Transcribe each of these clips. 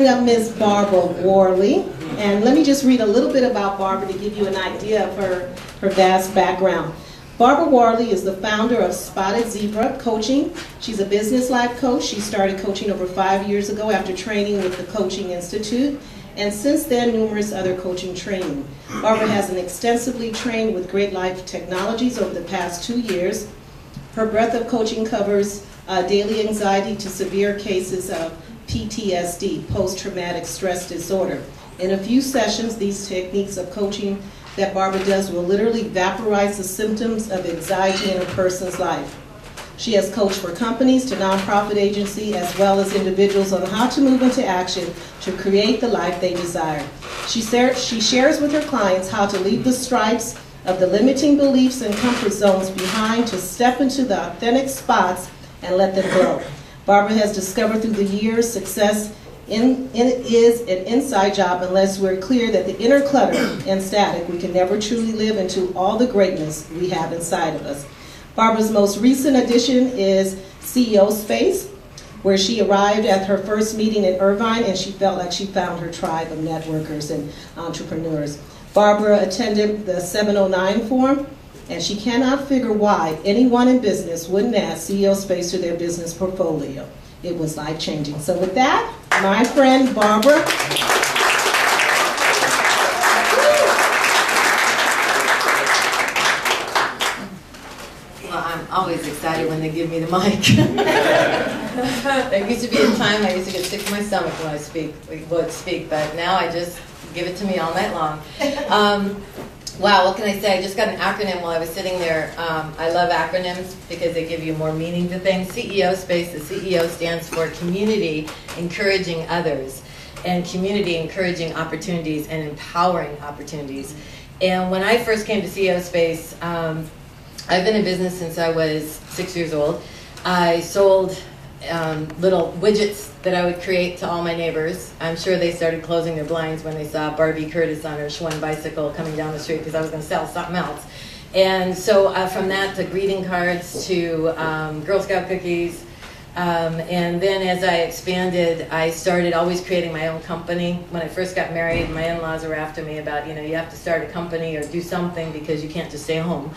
Up Ms. Barbara Whorley, and let me just read a little bit about Barbara to give you an idea of her vast background. Barbara Whorley is the founder of Spotted Zebra Coaching. She's a business life coach. She started coaching over 5 years ago after training with the Coaching Institute, and since then numerous other coaching training. Barbara has an extensively trained with Great Life Technologies over the past 2 years. Her breadth of coaching covers daily anxiety to severe cases of PTSD, post-traumatic stress disorder. In a few sessions, these techniques of coaching that Barbara does will literally vaporize the symptoms of anxiety in a person's life. She has coached for companies to nonprofit agencies as well as individuals on how to move into action to create the life they desire. She shares with her clients how to leave the stripes of the limiting beliefs and comfort zones behind to step into the authentic spots and let them grow. Barbara has discovered through the years success is an inside job unless we're clear that the inner clutter and static, we can never truly live into all the greatness we have inside of us. Barbara's most recent addition is CEO Space, where she arrived at her first meeting in Irvine and she felt like she found her tribe of networkers and entrepreneurs. Barbara attended the 709 Forum, and she cannot figure why anyone in business wouldn't add CEO Space to their business portfolio. It was life-changing. So with that, my friend Barbara. Well, I'm always excited when they give me the mic. There used to be a time I used to get sick to my stomach when I would speak, but now I just give it to me all night long. Wow, what can I say? I just got an acronym while I was sitting there. I love acronyms because they give you more meaning to things. CEO Space, the CEO stands for Community Encouraging Others, and Community Encouraging Opportunities and Empowering Opportunities. And when I first came to CEO Space, I've been in business since I was 6 years old. I sold little widgets that I would create to all my neighbors. I'm sure they started closing their blinds when they saw Barbie Curtis on her Schwinn bicycle coming down the street because I was going to sell something else. And so from that to greeting cards to Girl Scout cookies. And then as I expanded, I started always creating my own company. When I first got married, my in-laws were after me about, you have to start a company or do something because you can't just stay home.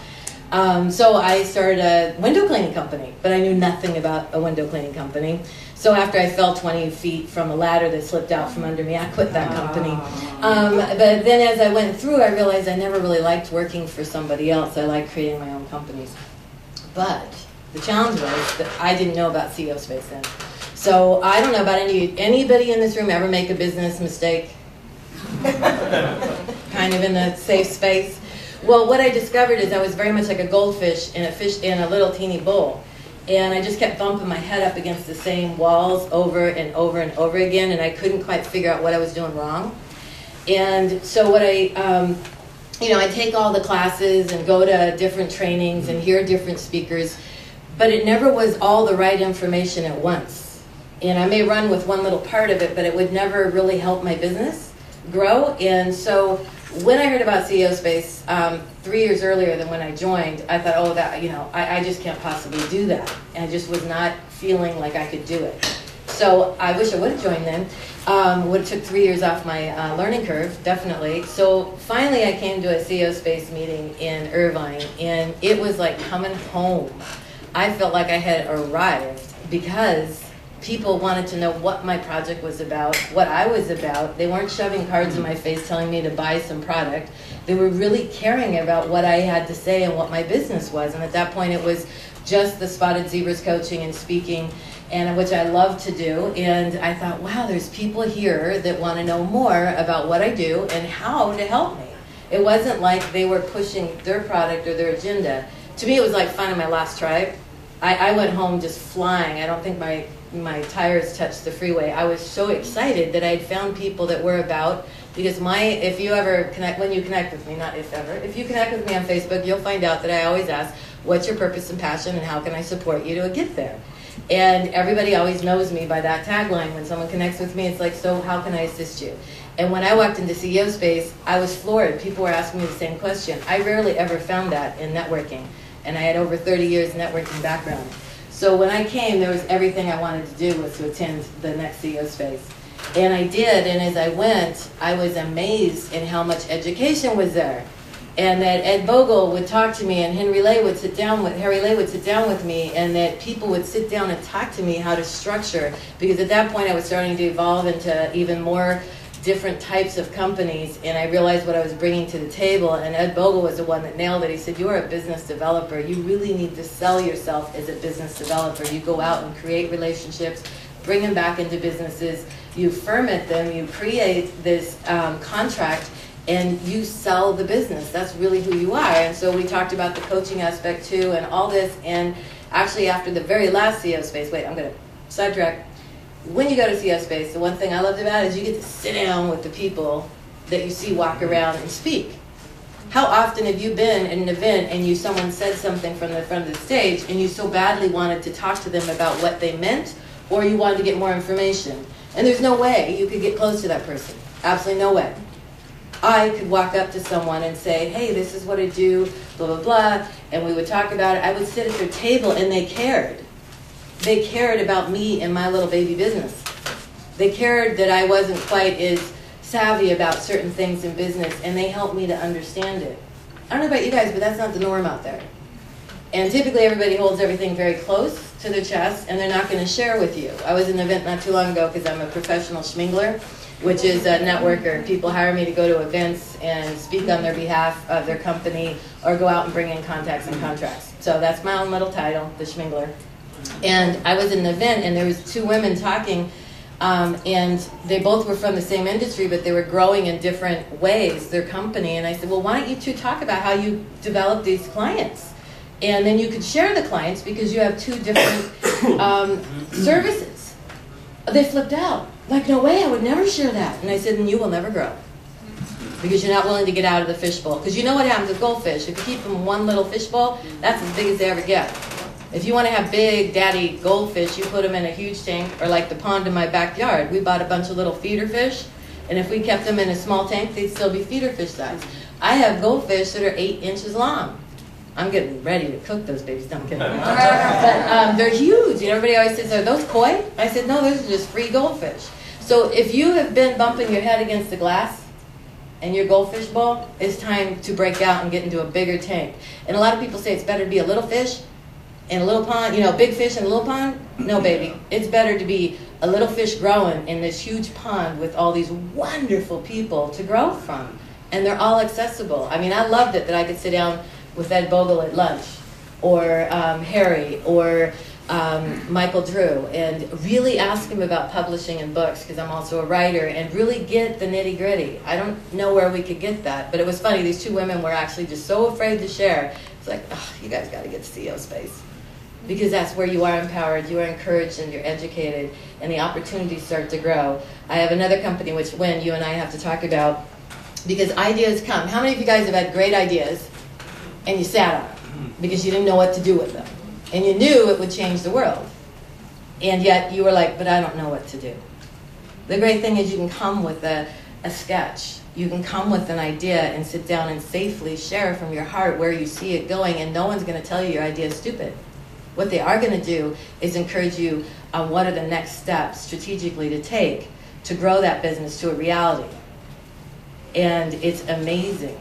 So I started a window cleaning company, but I knew nothing about a window cleaning company. So after I fell 20 feet from a ladder that slipped out from under me, I quit that company. But then as I went through, I realized I never really liked working for somebody else. I liked creating my own companies. But the challenge was that I didn't know about CEO Space then. So I don't know about anybody in this room ever make a business mistake? Kind of in a safe space? Well, what I discovered is I was very much like a goldfish in a little teeny bowl. And I just kept bumping my head up against the same walls over and over and over again, and I couldn't quite figure out what I was doing wrong. And so what I take all the classes and go to different trainings and hear different speakers, but it never was all the right information at once. And I may run with one little part of it, but it would never really help my business grow. And so when I heard about CEO Space 3 years earlier than when I joined, I thought, oh, that I just can't possibly do that. And I just was not feeling like I could do it. So I wish I would have joined then. Would have took 3 years off my learning curve, definitely. So finally I came to a CEO Space meeting in Irvine, and it was like coming home. I felt like I had arrived because people wanted to know what my project was about, what I was about. They weren't shoving cards in my face telling me to buy some product. They were really caring about what I had to say and what my business was. And at that point, it was just the Spotted Zebras coaching and speaking, and which I love to do. And I thought, wow, there's people here that want to know more about what I do and how to help me. It wasn't like they were pushing their product or their agenda. To me, it was like finding my lost tribe. I went home just flying. I don't think my tires touched the freeway. I was so excited that I'd found people that were about, because if you ever connect, when you connect with me, not if ever, if you connect with me on Facebook, you'll find out that I always ask, what's your purpose and passion and how can I support you to get there? And everybody always knows me by that tagline. When someone connects with me, it's like, so how can I assist you? And when I walked into CEO Space, I was floored. People were asking me the same question. I rarely ever found that in networking. And I had over 30 years networking background. So when I came, there was everything I wanted to do was to attend the next CEO Space. And I did, and as I went, I was amazed in how much education was there. And that Ed Bogle would talk to me, and Harry Lay would sit down with me, and that people would sit down and talk to me how to structure, because at that point I was starting to evolve into even more different types of companies, and I realized what I was bringing to the table, and Ed Bogle was the one that nailed it. He said, you're a business developer. You really need to sell yourself as a business developer. You go out and create relationships, bring them back into businesses, you ferment them, you create this contract, and you sell the business. That's really who you are. And so we talked about the coaching aspect too, and all this, and actually after the very last CEO Space, wait, I'm going to sidetrack. When you go to CEO Space, the one thing I loved about it is you get to sit down with the people that you see walk around and speak. How often have you been in an event and someone said something from the front of the stage and you so badly wanted to talk to them about what they meant, or you wanted to get more information, and there's no way you could get close to that person? Absolutely no way. I could walk up to someone and say, hey, this is what I do, blah, blah, blah, and we would talk about it. I would sit at their table, and they cared. They cared about me and my little baby business. They cared that I wasn't quite as savvy about certain things in business, and they helped me to understand it. I don't know about you guys, but that's not the norm out there. And typically everybody holds everything very close to their chest, and they're not going to share with you. I was in an event not too long ago because I'm a professional schmingler, which is a networker. People hire me to go to events and speak on their behalf of their company, or go out and bring in contacts and contracts. So that's my own little title, the schmingler. And I was in an event, and there was two women talking, and they both were from the same industry, but they were growing in different ways, their company. And I said, well, why don't you two talk about how you develop these clients? And then you could share the clients, because you have two different services. They flipped out. Like, no way, I would never share that. And I said, then you will never grow, because you're not willing to get out of the fishbowl. Because you know what happens with goldfish. If you keep them in one little fishbowl, that's as big as they ever get. If you want to have big daddy goldfish, you put them in a huge tank, or like the pond in my backyard. We bought a bunch of little feeder fish, and if we kept them in a small tank, they'd still be feeder fish size. I have goldfish that are 8 inches long. I'm getting ready to cook those babies. No, I'm kidding. But they're huge. You know, everybody always says, are those koi? I said, no, those are just free goldfish. So if you have been bumping your head against the glass in your goldfish bowl, it's time to break out and get into a bigger tank. And a lot of people say it's better to be a little fish in a little pond, you know, big fish in a little pond. No, baby. It's better to be a little fish growing in this huge pond with all these wonderful people to grow from. And they're all accessible. I mean, I loved it that I could sit down with Ed Bogle at lunch, or Harry, or Michael Drew, and really ask him about publishing and books, because I'm also a writer, and really get the nitty gritty. I don't know where we could get that, but it was funny. These two women were actually just so afraid to share. It's like, oh, you guys got to get to CEO Space, because that's where you are empowered, you are encouraged, and you're educated, and the opportunities start to grow. I have another company, which Wen, you and I have to talk about, because ideas come. How many of you guys have had great ideas, and you sat on them because you didn't know what to do with them, and you knew it would change the world, and yet you were like, but I don't know what to do? The great thing is you can come with a sketch. You can come with an idea and sit down and safely share from your heart where you see it going, and no one's going to tell you your idea is stupid. What they are going to do is encourage you on what are the next steps strategically to take to grow that business to a reality. And it's amazing.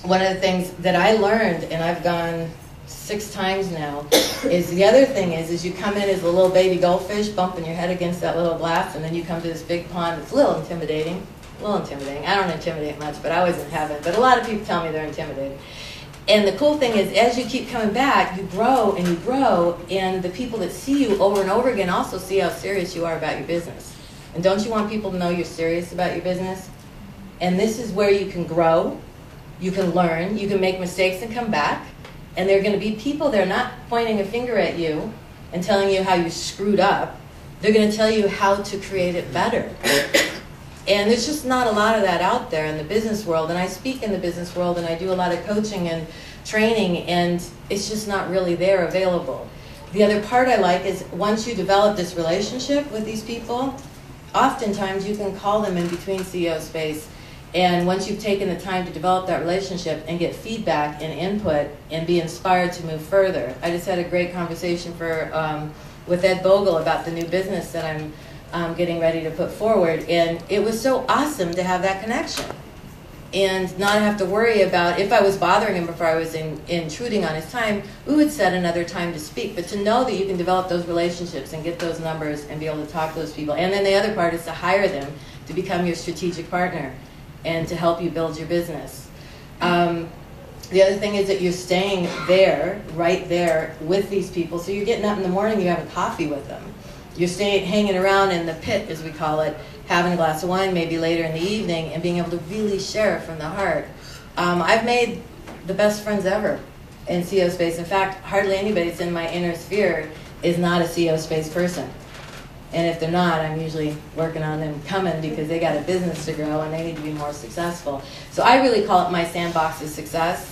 One of the things that I learned, and I've gone 6 times now, is the other thing is you come in as a little baby goldfish bumping your head against that little glass, and then you come to this big pond. It's a little intimidating. I don't intimidate much, but I was in heaven. But a lot of people tell me they're intimidated. And the cool thing is, as you keep coming back, you grow, and the people that see you over and over again also see how serious you are about your business. And don't you want people to know you're serious about your business? And this is where you can grow. You can learn, you can make mistakes and come back, and there are going to be people that are not pointing a finger at you and telling you how you screwed up. They're going to tell you how to create it better. And there's just not a lot of that out there in the business world, and I speak in the business world, and I do a lot of coaching and training, and it's just not really there available. The other part I like is once you develop this relationship with these people, oftentimes you can call them in between CEO Space. And once you've taken the time to develop that relationship and get feedback and input and be inspired to move further. I just had a great conversation with Ed Bogle about the new business that I'm getting ready to put forward. And it was so awesome to have that connection and not have to worry about, if I was bothering him before I was intruding on his time, we would set another time to speak. But to know that you can develop those relationships and get those numbers and be able to talk to those people. And then the other part is to hire them to become your strategic partner and to help you build your business. The other thing is that you're staying there, right there with these people. So you're getting up in the morning, you're having coffee with them. You're staying, hanging around in the pit, as we call it, having a glass of wine maybe later in the evening and being able to really share from the heart. I've made the best friends ever in CEO space. In fact, hardly anybody that's in my inner sphere is not a CEO space person. And if they're not, I'm usually working on them coming because they got a business to grow and they need to be more successful. So I really call it my sandbox of success.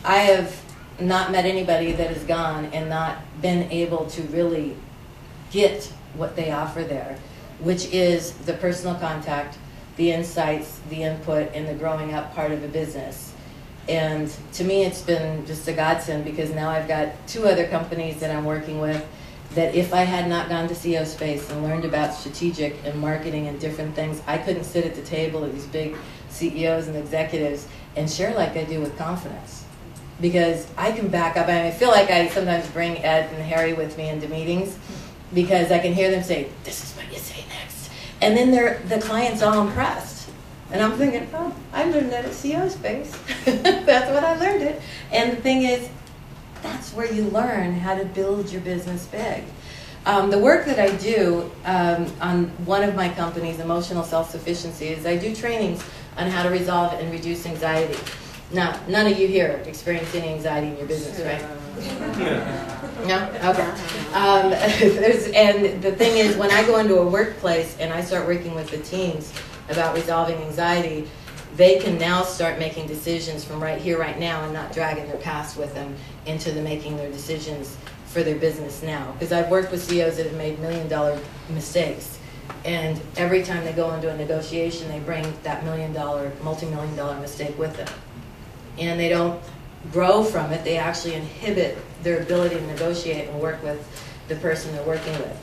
I have not met anybody that has gone and not been able to really get what they offer there, which is the personal contact, the insights, the input, and the growing up part of a business. And to me, it's been just a godsend because now I've got 2 other companies that I'm working with that if I had not gone to CEO space and learned about strategic and marketing and different things, I couldn't sit at the table of these big CEOs and executives and share like I do with confidence. Because I can back up. I feel like I sometimes bring Ed and Harry with me into meetings because I can hear them say, this is what you say next. And then the client's all impressed. And I'm thinking, oh, I learned that at CEO space. That's what I learned it. And the thing is, that's where you learn how to build your business big. The work that I do on one of my companies, Emotional Self-Sufficiency, is I do trainings on how to resolve and reduce anxiety. Now, none of you here experience any anxiety in your business, right? No? Okay. And the thing is, when I go into a workplace and I start working with the teams about resolving anxiety, they can now start making decisions from right here, right now, and not dragging their past with them into making their decisions for their business now. Because I've worked with CEOs that have made $1 million mistakes. And every time they go into a negotiation, they bring that $1 million, multi-million-dollar mistake with them. And they don't grow from it. They actually inhibit their ability to negotiate and work with the person they're working with.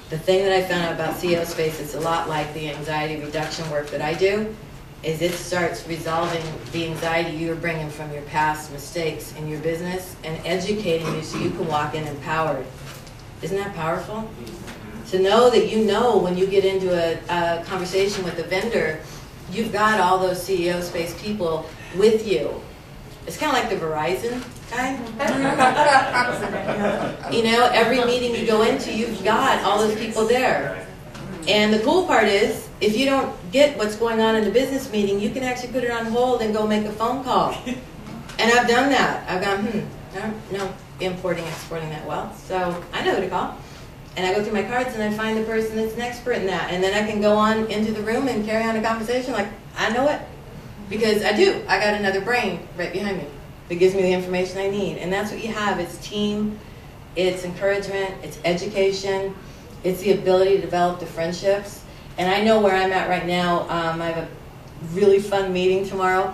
The thing that I found out about CEO space, it's a lot like the anxiety reduction work that I do, is it starts resolving the anxiety you're bringing from your past mistakes in your business and educating you so you can walk in empowered. Isn't that powerful? To know that you know when you get into a conversation with a vendor, you've got all those CEO space people with you. It's kind of like the Verizon guy. You know, every meeting you go into, you've got all those people there. And the cool part is, if you don't get what's going on in the business meeting, you can actually put it on hold and go make a phone call. And I've done that. I've gone, I don't know importing, exporting that well, so I know who to call. And I go through my cards and I find the person that's an expert in that. And then I can go on into the room and carry on a conversation like, I know it. Because I do. I got another brain right behind me that gives me the information I need. And that's what you have. It's team, it's encouragement, it's education, it's the ability to develop the friendships. And I know where I'm at right now. I have a really fun meeting tomorrow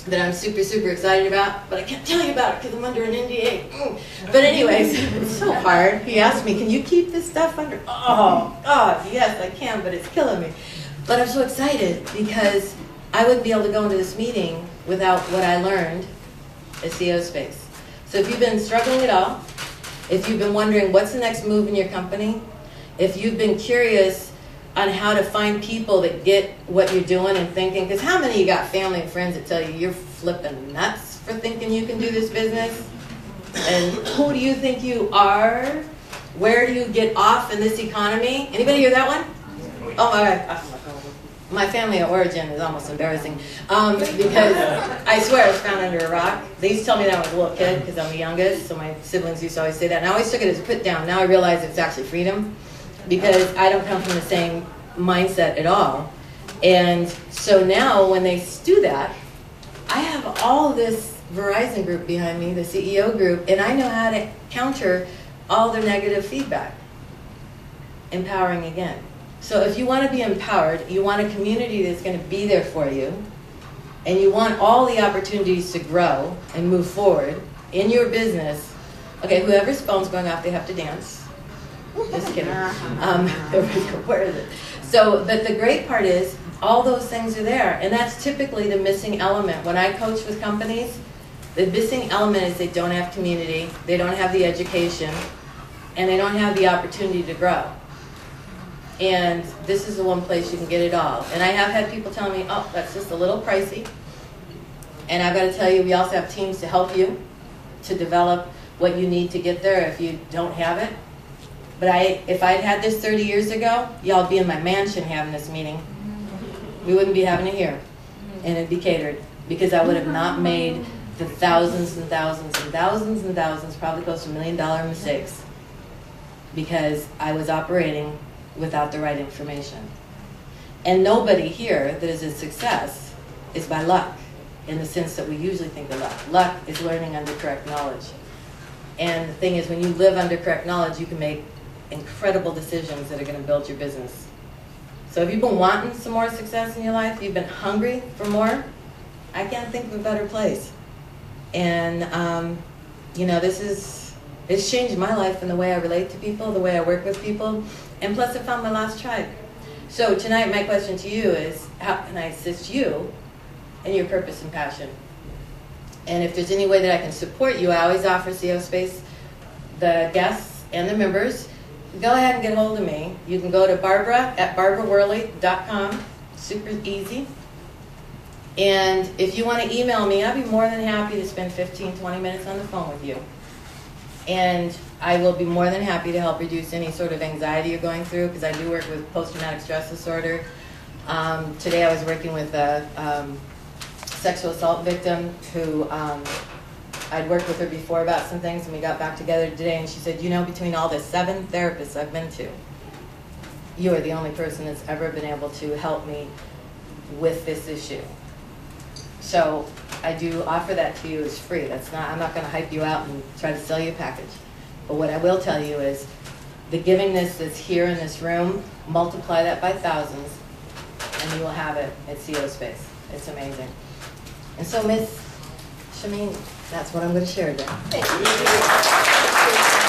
that I'm super, super excited about, but I can't tell you about it because I'm under an NDA. But anyways, it's so hard. He asked me, can you keep this stuff under? Oh, God, yes, I can, but it's killing me. But I'm so excited because I wouldn't be able to go into this meeting without what I learned at CEO Space. So if you've been struggling at all, if you've been wondering what's the next move in your company, if you've been curious on how to find people that get what you're doing and thinking, because how many of you got family and friends that tell you you're flipping nuts for thinking you can do this business? And who do you think you are? Where do you get off in this economy? Anybody hear that one? Oh my God. My family of origin is almost embarrassing because I swear I was found under a rock. They used to tell me that when I was a little kid because I'm the youngest, so my siblings used to always say that. And I always took it as a put down. Now I realize it's actually freedom because I don't come from the same mindset at all. And so now when they do that, I have all this Verizon group behind me, the CEO group, and I know how to counter all their negative feedback. Empowering again. So if you want to be empowered, you want a community that's going to be there for you, and you want all the opportunities to grow and move forward in your business, okay, whoever's phone's going off, they have to dance. Just kidding. Where is it? So, but the great part is, all those things are there, and that's typically the missing element. When I coach with companies, the missing element is they don't have community, they don't have the education, and they don't have the opportunity to grow. And this is the one place you can get it all. And I have had people tell me, oh, that's just a little pricey. And I've got to tell you, we also have teams to help you to develop what you need to get there if you don't have it. But if I'd had this 30 years ago, y'all would be in my mansion having this meeting. We wouldn't be having it here. And it'd be catered. Because I would have not made the thousands and thousands and thousands and thousands, probably close to $1 million mistakes. Because I was operating without the right information. And nobody here that is a success is by luck, in the sense that we usually think of luck. Luck is learning under correct knowledge. And the thing is, when you live under correct knowledge, you can make incredible decisions that are going to build your business. So if you've been wanting some more success in your life, you've been hungry for more, I can't think of a better place. And, you know, it's changed my life in the way I relate to people, the way I work with people, and plus I found my lost tribe. So tonight my question to you is, how can I assist you in your purpose and passion? And if there's any way that I can support you, I always offer CO Space, the guests and the members. Go ahead and get hold of me. You can go to barbara@barbarawhorley.com. Super easy. And if you want to email me, I'll be more than happy to spend 15, 20 minutes on the phone with you. And I will be more than happy to help reduce any sort of anxiety you're going through, because I do work with post-traumatic stress disorder. Today I was working with a sexual assault victim who I'd worked with her before about some things, and we got back together today, and she said, you know, between all the 7 therapists I've been to, you are the only person that's ever been able to help me with this issue. So I do offer that to you as free. I'm not going to hype you out and try to sell you a package. But what I will tell you is the givingness that's here in this room, multiply that by thousands, and you will have it at CO Space. It's amazing. And so, Miss Shameen, that's what I'm going to share today. Thank you.